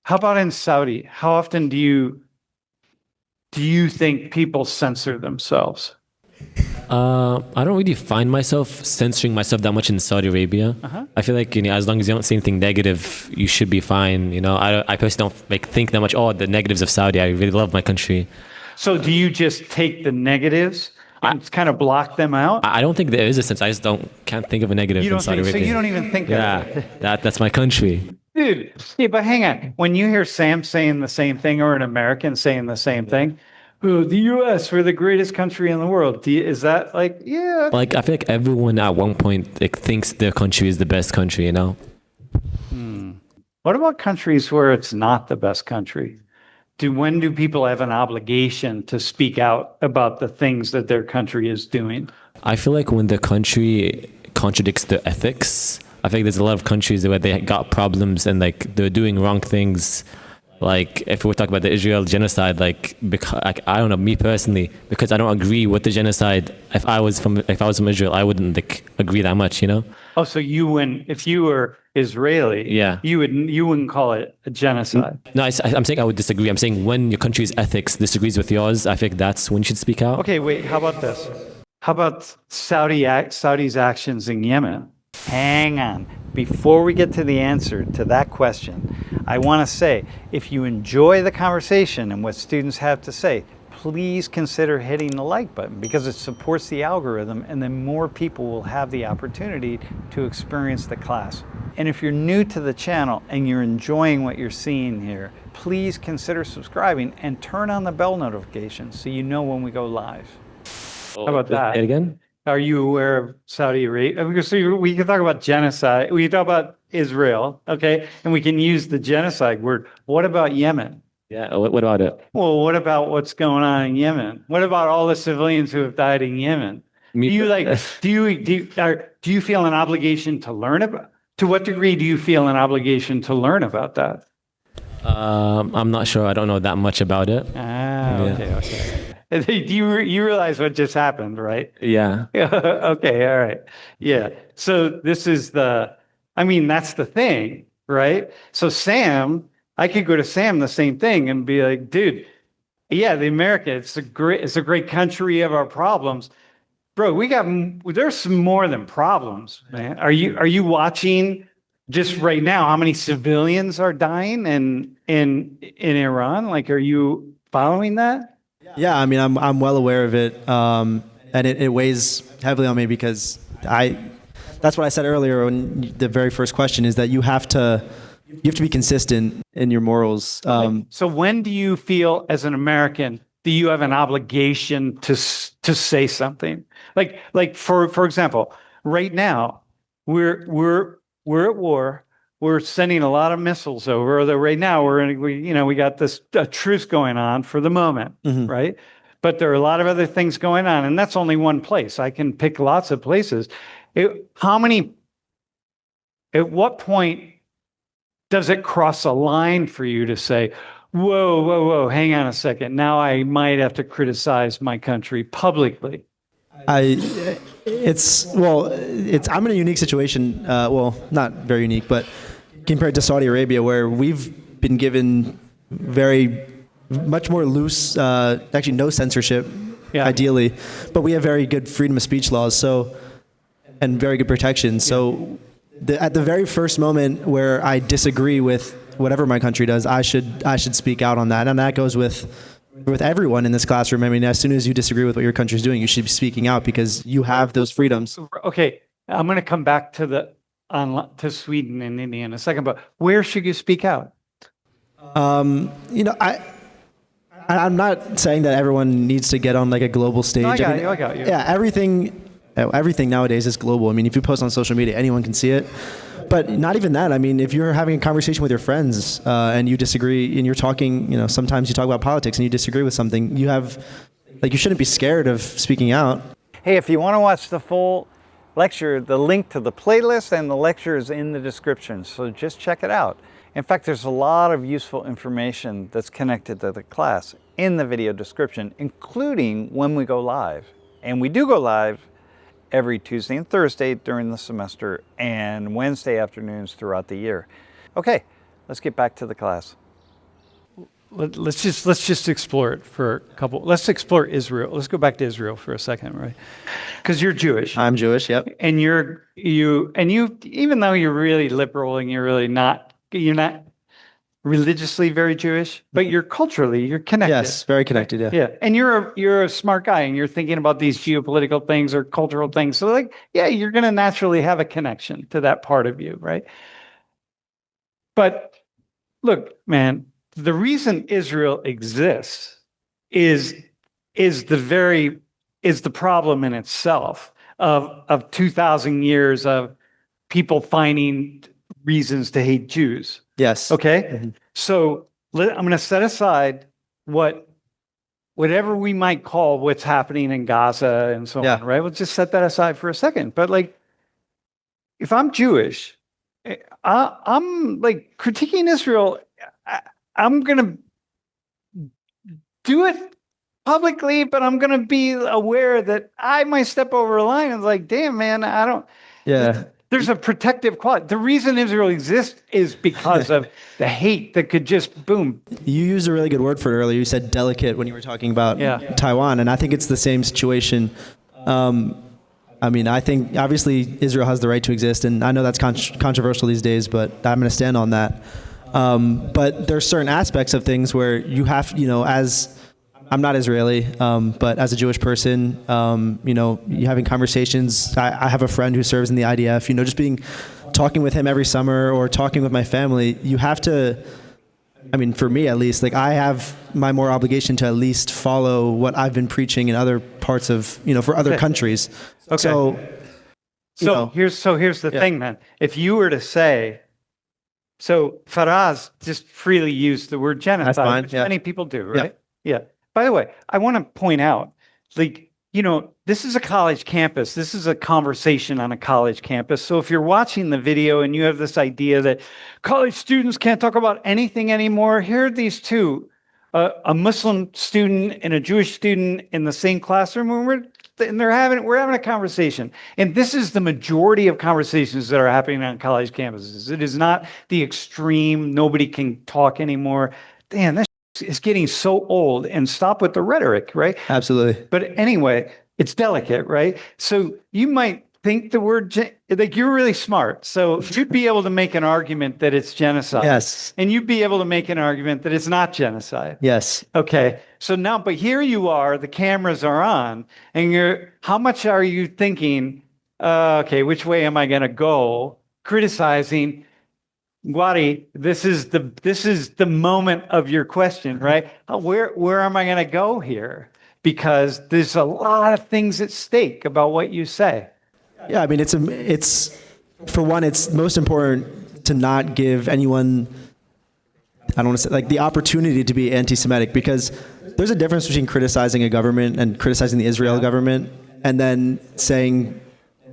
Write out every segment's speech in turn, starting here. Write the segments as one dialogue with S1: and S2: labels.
S1: How about in Saudi? How often do you think people censor themselves?
S2: I don't really find myself censoring myself that much in Saudi Arabia. I feel like as long as you don't say anything negative, you should be fine. I personally don't think that much. Oh, the negatives of Saudi. I really love my country.
S1: So do you just take the negatives and kind of block them out?
S2: I don't think there is a sense. I just can't think of a negative
S1: You
S2: in
S1: don't
S2: Saudi
S1: think so?
S2: Arabia.
S1: You don't even think of it.
S2: Yeah, that's my country.
S1: Dude, yeah, but hang on. When you hear Sam saying the same thing or an American saying the same thing, oh, the US, we're the greatest country in the world. Is that like, yeah?
S2: Like I feel like everyone at one point thinks their country is the best country.
S1: What about countries where it's not the best country? When do people have an obligation to speak out about the things that their country is doing?
S2: I feel like when the country contradicts the ethics, I think there's a lot of countries where they got problems and like they're doing wrong things. Like if we're talking about the Israel genocide, because I don't know, me personally, because I don't agree with the genocide. If I was from Israel, I wouldn't agree that much.
S1: Oh, so if you were Israeli,
S2: Yeah.
S1: you wouldn't call it a genocide.
S2: No, I'm saying I would disagree. I'm saying when your country's ethics disagrees with yours, I think that's when you should speak out.
S1: Okay, wait, how about this? How about Saudi's actions in Yemen? Hang on. Before we get to the answer to that question, I want to say, if you enjoy the conversation and what students have to say, please consider hitting the like button because it supports the algorithm and then more people will have the opportunity to experience the class. And if you're new to the channel and you're enjoying what you're seeing here, please consider subscribing and turn on the bell notifications so you know when we go live. How about that?
S2: Say it again?
S1: Are you aware of Saudi Arabia? So we can talk about genocide. We can talk about Israel, okay? And we can use the genocide word. What about Yemen?
S2: Yeah. What about it?
S1: Well, what about what's going on in Yemen? What about all the civilians who have died in Yemen? Do you feel an obligation to learn about? To what degree do you feel an obligation to learn about that?
S2: I'm not sure. I don't know that much about it.
S1: Okay. Do you realize what just happened, right?
S2: Yeah.
S1: Okay, all right. Yeah. So this is that's the thing, right? So I could go to Sam the same thing and be like, dude, yeah, the America, it's a great country of our problems. Bro, there's some more than problems, man. Are you watching just right now how many civilians are dying in Iran? Like, are you following that?
S3: Yeah, I mean, I'm well aware of it, and it weighs heavily on me because that's what I said earlier on the very first question is that you have to be consistent in your morals.
S1: So when do you feel as an American do you have an obligation to say something? Like for example, right now we're at war. We're sending a lot of missiles over. Although right now we got this truce going on for the moment, right? But there are a lot of other things going on, and that's only one place. I can pick lots of places. At what point does it cross a line for you to say, whoa, hang on a second. Now I might have to criticize my country publicly?
S3: I'm in a unique situation. Not very unique, but compared to Saudi Arabia, where we've been given much more loose, actually no censorship, ideally, but we have very good freedom of speech laws, and very good protection. So at the very first moment where I disagree with whatever my country does, I should speak out on that, and that goes with everyone in this classroom. I mean, as soon as you disagree with what your country is doing, you should be speaking out because you have those freedoms.
S1: Okay, I'm going to come back to Sweden and India in a second, but where should you speak out?
S3: I'm not saying that everyone needs to get on like a global stage.
S1: No, I got you.
S3: Yeah, everything nowadays is global. I mean, if you post on social media, anyone can see it. But not even that. I mean, if you're having a conversation with your friends and you disagree and you're talking, sometimes you talk about politics and you disagree with something, you shouldn't be scared of speaking out.
S1: Hey, if you want to watch the full lecture, the link to the playlist and the lecture is in the description. So just check it out. In fact, there's a lot of useful information that's connected to the class in the video description, including when we go live. And we do go live every Tuesday and Thursday during the semester and Wednesday afternoons throughout the year. Okay, let's get back to the class. let's just explore it for a couple. Let's explore Israel. Let's go back to Israel for a second, right? Because you're Jewish.
S3: I'm Jewish. Yep.
S1: And you even though you're really liberal and you're not religiously very Jewish, but you're connected.
S3: Yes, very connected. Yeah.
S1: Yeah. And you're a smart guy and you're thinking about these geopolitical things or cultural things. So you're going to naturally have a connection to that part of you, right? But look, man, the reason Israel exists is the problem in itself of 2,000 years of people finding reasons to hate Jews.
S3: Yes.
S1: Okay.
S3: Mm-hmm.
S1: So I'm going to set aside whatever we might call what's happening in Gaza and so on, right? We'll just set that aside for a second. But if I'm Jewish, I'm critiquing Israel. I'm going to do it publicly, but I'm going to be aware that I might step over a line and damn, man, I don't.
S3: Yeah.
S1: There's a protective quality. The reason Israel exists is because of the hate that could just boom.
S3: You used a really good word for it earlier. You said delicate when you were talking about Taiwan, and I think it's the same situation. I think obviously Israel has the right to exist, and I know that's controversial these days, but I'm going to stand on that. But there's certain aspects of things where you have, as I'm not Israeli, but as a Jewish person, you having conversations. I have a friend who serves in the IDF. Just talking with him every summer or talking with my family. You have to. For me at least, I have my moral obligation to at least follow what I've been preaching in other parts of, for other countries. Okay. So
S1: here's the thing, man. If you were to say, so Faraz just freely used the word genocide, which many people do, right? Yeah. By the way, I want to point out, this is a college campus. This is a conversation on a college campus. So if you're watching the video and you have this idea that college students can't talk about anything anymore, here are these two, a Muslim student and a Jewish student in the same classroom, and we're having a conversation. And this is the majority of conversations that are happening on college campuses. It is not the extreme, nobody can talk anymore. Damn, it's getting so old, and stop with the rhetoric, right?
S3: Absolutely.
S1: But anyway, it's delicate, right? So you might think the word, you're really smart. So you'd be able to make an argument that it's genocide.
S3: Yes.
S1: And you'd be able to make an argument that it's not genocide.
S3: Yes.
S1: Okay. So now, but here you are, the cameras are on, and how much are you thinking, okay, which way am I going to go? Criticizing. Gwadi, this is the moment of your question, right? Where am I going to go here? Because there's a lot of things at stake about what you say.
S3: Yeah, it's for one, it's most important to not give anyone, I don't want to say the opportunity to be anti-Semitic, because there's a difference between criticizing a government and criticizing the Israel government, and then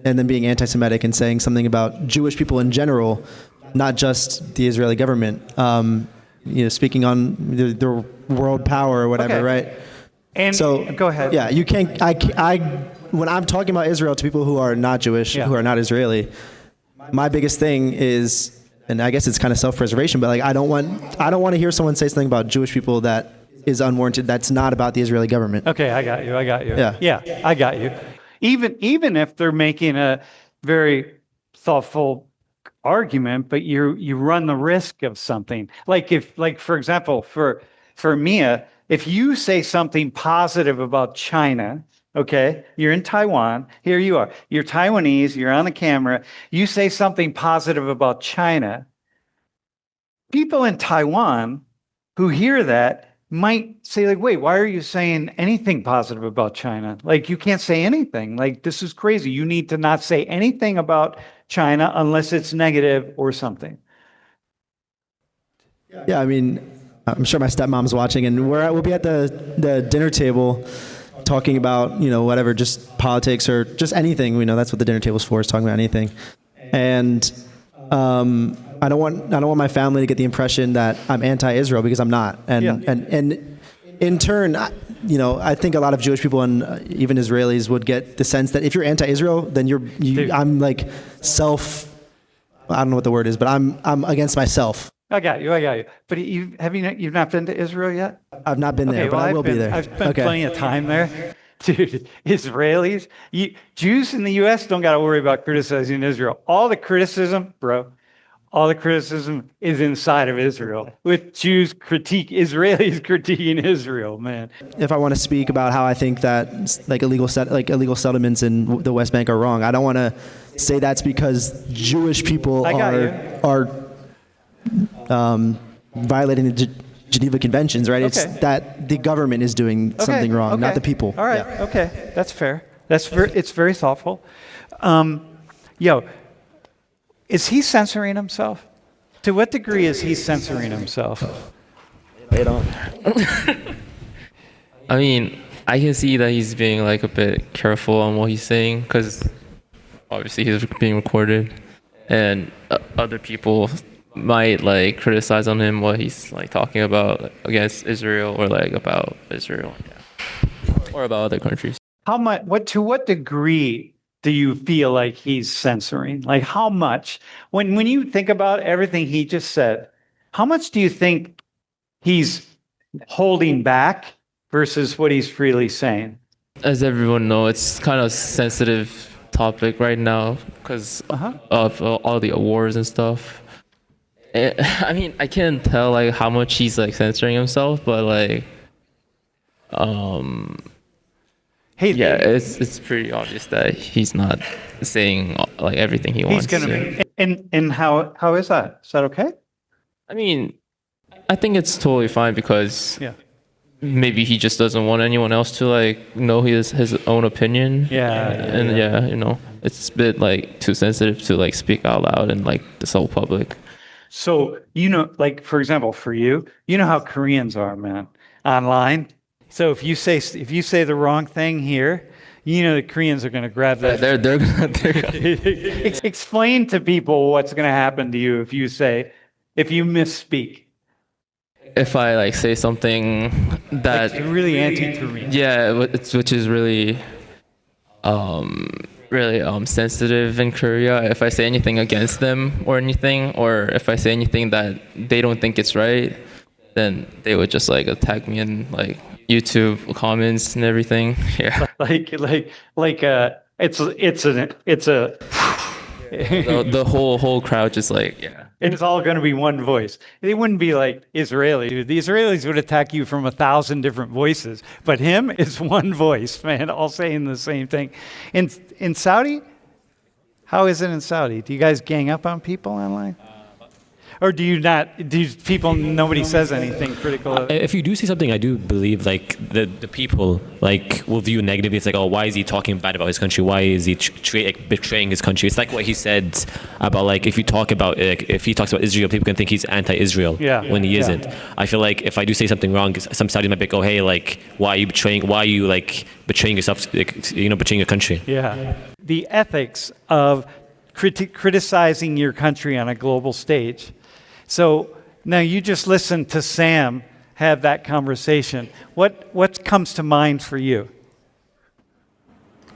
S3: being anti-Semitic and saying something about Jewish people in general, not just the Israeli government, speaking on the world power or whatever, right?
S1: And so, go ahead.
S3: Yeah, you can't. When I'm talking about Israel to people who are not Jewish, who are not Israeli, my biggest thing is, and I guess it's kind of self-preservation, but I don't want to hear someone say something about Jewish people that is unwarranted. That's not about the Israeli government.
S1: Okay, I got you.
S3: Yeah,
S1: I got you. Even if they're making a very thoughtful argument, but you run the risk of something. For example, for Mia, if you say something positive about China, okay, you're in Taiwan, here you are, you're Taiwanese, you're on the camera, you say something positive about China, people in Taiwan who hear that might say wait, why are you saying anything positive about China? You can't say anything. This is crazy. You need to not say anything about China unless it's negative or something.
S3: Yeah, I'm sure my stepmom's watching, and we'll be at the dinner table talking about, whatever, just politics or just anything. We know that's what the dinner table's for, is talking about anything. And I don't want my family to get the impression that I'm anti-Israel, because I'm not. And in turn, I think a lot of Jewish people and even Israelis would get the sense that if you're anti-Israel, then I'm I don't know what the word is, but I'm against myself.
S1: I got you. But you've not been to Israel yet?
S3: I've not been there, but I will be there.
S1: I've spent plenty of time there. Dude, Israelis, Jews in the U.S. don't got to worry about criticizing Israel. All the criticism, bro, is inside of Israel. With Jews Israelis critiquing Israel, man.
S3: If I want to speak about how I think that illegal settlements in the West Bank are wrong, I don't want to say that's because Jewish people are violating the Geneva Conventions, right? It's that the government is doing something wrong, not the people.
S1: All right. Yeah. Okay. That's fair. It's very thoughtful. Is he censoring himself? To what degree is he censoring himself?
S3: They don't.
S4: I mean, I can see that he's being a bit careful on what he's saying because obviously he's being recorded, and other people might criticize on him what he's talking about against Israel or about Israel, or about other countries.
S1: To what degree do you feel like he's censoring? How much? When you think about everything he just said, how much do you think he's holding back versus what he's freely saying?
S4: As everyone knows, it's kind of sensitive topic right now because of all the awards and stuff. I mean, I can't tell how much he's censoring himself, but it's pretty obvious that he's not saying everything he wants to say.
S1: And how is that? Is that okay?
S4: I mean, I think it's totally fine because maybe he just doesn't want anyone else to know his own opinion. It's a bit too sensitive to speak out loud in the whole public.
S1: So, for example, for you, you know how Koreans are, man, online. So if you say the wrong thing here, the Koreans are going to grab that.
S4: They're gonna
S1: Explain to people what's going to happen to you if you misspeak.
S4: If I say something that
S1: really anti-Korean.
S4: Yeah, which is really sensitive in Korea. If I say anything against them or anything, or if I say anything that they don't think it's right, then they would just attack me in YouTube comments and everything. Yeah. The whole crowd just
S1: It's all going to be one voice. They wouldn't be like Israeli. The Israelis would attack you from 1,000 different voices, but him is one voice, man, all saying the same thing. In Saudi, how is it in Saudi? Do you guys gang up on people online? Or do you not? Nobody says anything critical of it?
S2: If you do see something, I do believe the people will view negatively. It's why is he talking bad about his country? Why is he betraying his country? It's what he said about if he talks about Israel, people can think he's anti-Israel when he isn't. I feel if I do say something wrong, some Saudis might be oh hey, why are you betraying? Why are you betraying yourself? Betraying your country.
S1: Yeah. The ethics of criticizing your country on a global stage. So now you just listened to Sam have that conversation. What comes to mind for you?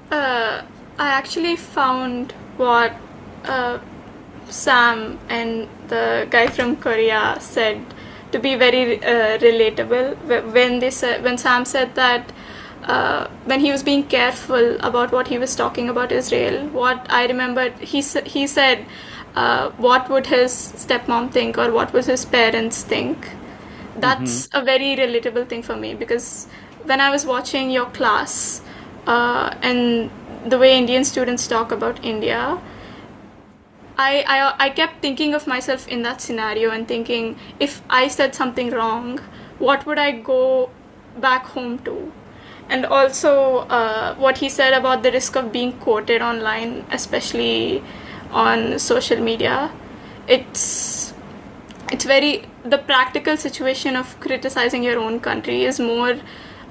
S5: I actually found what Sam and the guy from Korea said to be very relatable. When Sam said that when he was being careful about what he was talking about Israel, what I remembered, he said, what would his stepmom think or what would his parents think? That's a very relatable thing for me because when I was watching your class and the way Indian students talk about India, I kept thinking of myself in that scenario and thinking, if I said something wrong, what would I go back home to? And also what he said about the risk of being quoted online, especially on social media. It's the practical situation of criticizing your own country is more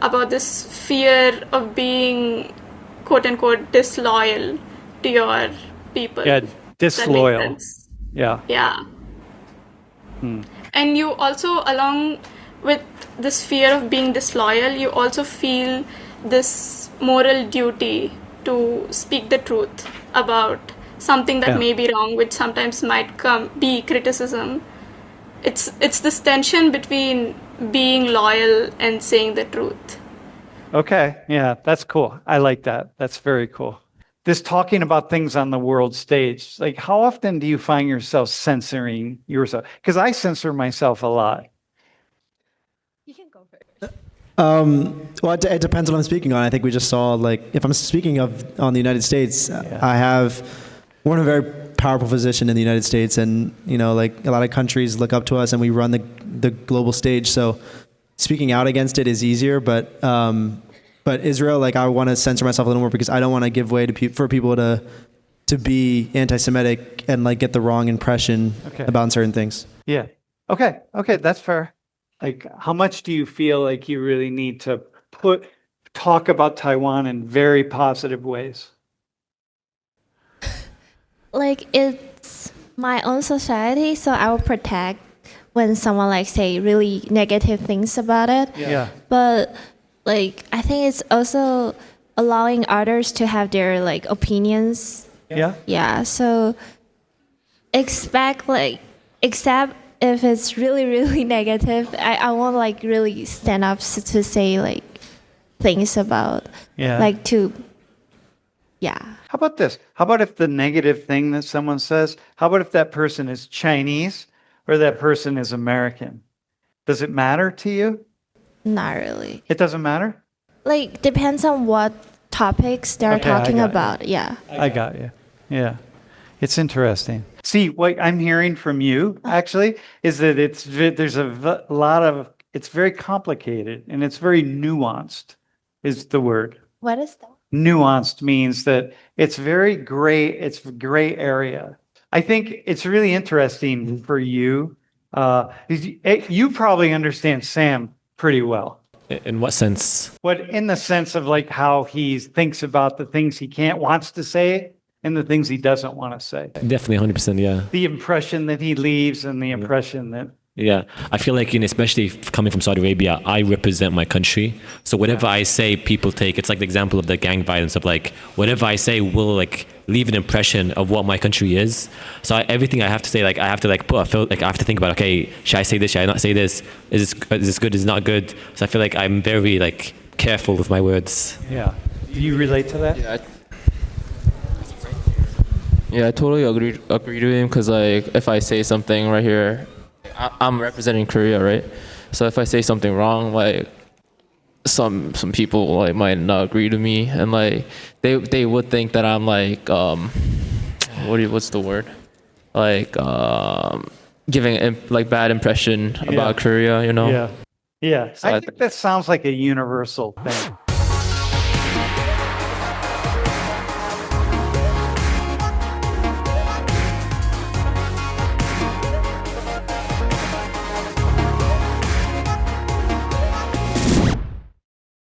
S5: about this fear of being quote unquote disloyal to your people.
S1: Yeah, disloyal. Yeah.
S5: Yeah. And you also, along with this fear of being disloyal, you also feel this moral duty to speak the truth about something that may be wrong, which sometimes might be criticism. it's this tension between being loyal and saying the truth.
S1: Okay, yeah, that's cool. I like that. That's very cool. This talking about things on the world stage, like how often do you find yourself censoring yourself? Because I censor myself a lot.
S6: You can go first.
S3: Well, it depends what I'm speaking on. I think we just saw, like, if I'm speaking on the United States, we're in a very powerful position in the United States, and like a lot of countries look up to us, and we run the global stage. So speaking out against it is easier, but Israel, like, I want to censor myself a little more because I don't want to give way to for people to be anti-Semitic and like get the wrong impression about certain things.
S1: Yeah. Okay, that's fair. Like, how much do you feel like you really need to talk about Taiwan in very positive ways?
S6: Like, it's my own society, so I will protect when someone like say really negative things about it.
S1: Yeah.
S6: But like, I think it's also allowing others to have their like opinions.
S1: Yeah.
S6: Yeah. So except if it's really, really negative, I won't like really stand up to say like things about like to, yeah.
S1: How about this? How about if the negative thing that someone says, how about if that person is Chinese or that person is American? Does it matter to you?
S6: Not really.
S1: It doesn't matter?
S6: Like, depends on what topics they're talking about. Yeah.
S1: I got you. Yeah. It's interesting. See, what I'm hearing from you actually is that there's a lot of, it's very complicated and it's very nuanced is the word.
S6: What is that?
S1: Nuanced means that it's very gray, it's gray area. I think it's really interesting for you. You probably understand Sam pretty well.
S2: In what sense?
S1: In the sense of like how he thinks about the things he wants to say and the things he doesn't want to say.
S2: Definitely 100%, yeah.
S1: The impression that he leaves and the impression that...
S2: Yeah, I feel like, especially coming from Saudi Arabia, I represent my country. So whatever I say, people take. It's like the example of the gang violence of like, whatever I say will like leave an impression of what my country is. So everything I have to say, like I have to like I have to think about, okay, should I say this? Should I not say this? Is this good? Is it not good? So I feel like I'm very like careful with my words.
S1: Yeah. Do you relate to that?
S4: Yeah, I totally agree to him because like if I say something right here, I'm representing Korea, right? So if I say something wrong, like some people like might not agree to me, and like they would think that I'm like what's the word? Like giving like bad impression about Korea,
S1: Yeah. Yeah.
S4: So
S1: I think that sounds like a universal thing.